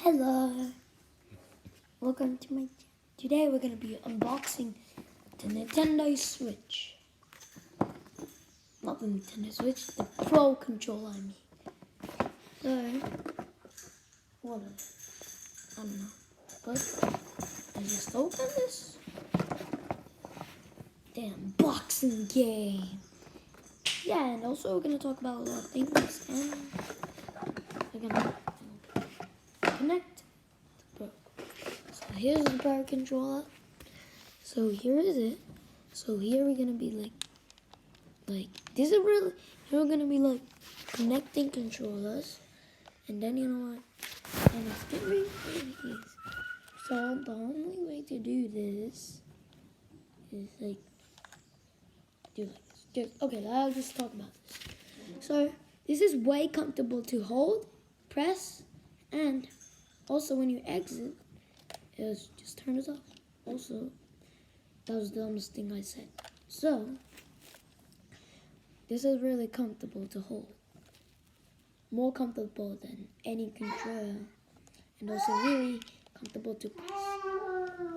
Hello, welcome to my channel. Today we're going to be unboxing the Nintendo Switch. Not the Nintendo Switch, the Pro controller I mean. So, what is it? I don't know. But, I just open this. The unboxing game. Yeah, and also we're going to talk about a lot of things. And we're going to connect the Pro. So here's the Pro controller. So here is it. So here we're gonna be like this is really here we're gonna be like connecting controllers, and then you know what? And it's gonna be really easy. So the only way to do this is like do like this. Okay, I'll just talk about this. So this is way comfortable to hold, press, and also when you exit, just turn it off. Also, that was the dumbest thing I said. So, this is really comfortable to hold. More comfortable than any controller. And also really comfortable to press.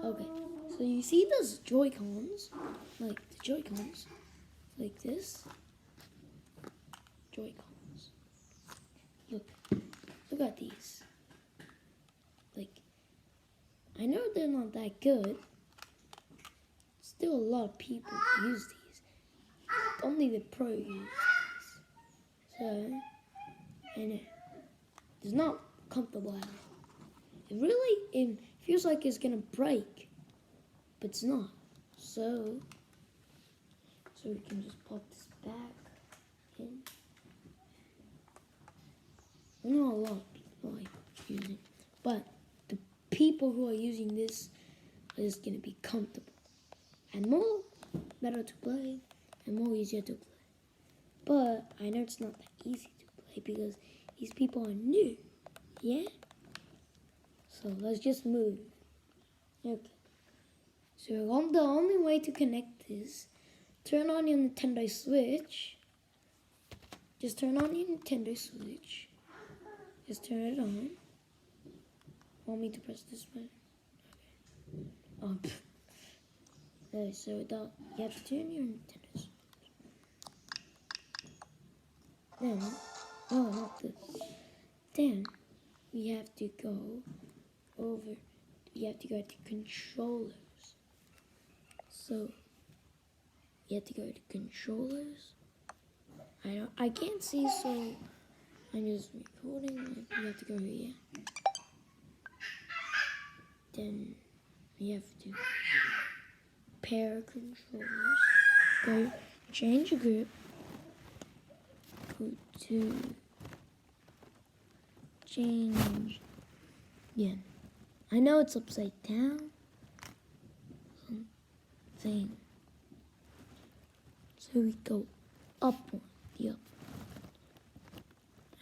Okay, so you see those Joy-Cons? Like the Joy-Cons. Like this. Joy-Cons. Look at these. Like, I know they're not that good. Still a lot of people use these. Only the pro use these. So, and it's not comfortable at all. It feels like it's gonna break, but it's not. So we can just pop this back in. I know a lot of people like using it, but the people who are using this are just gonna be comfortable. And more better to play, and more easier to play. But I know it's not that easy to play because these people are new, yeah? So let's just move. Okay. So the only way to connect this, turn on your Nintendo Switch. Just turn on your Nintendo Switch. Just turn it on. Want me to press this button? Okay. Okay, so you have to turn your Nintendo Switch. Then, not this. Then, we have to go to controllers. So, you have to go to controllers. I can't see, so I'm just recording. You have to go here. Then, you have to pair controllers. Go change grip. Go to change. Yeah. I know it's upside down. Something. So we go up one. The up.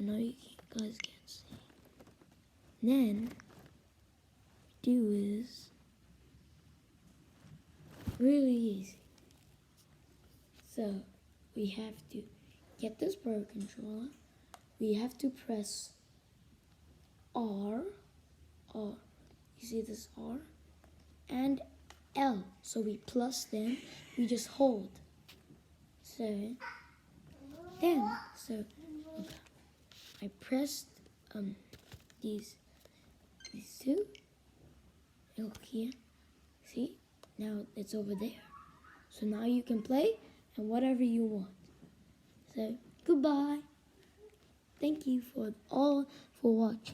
I know you guys can't see. Then do is really easy. So we have to get this Pro controller. We have to press R. You see this R? And L. So we plus them. We just hold. So okay. I pressed these two. Look here. See? Now it's over there. So now you can play and whatever you want. So goodbye. Thank you for watching.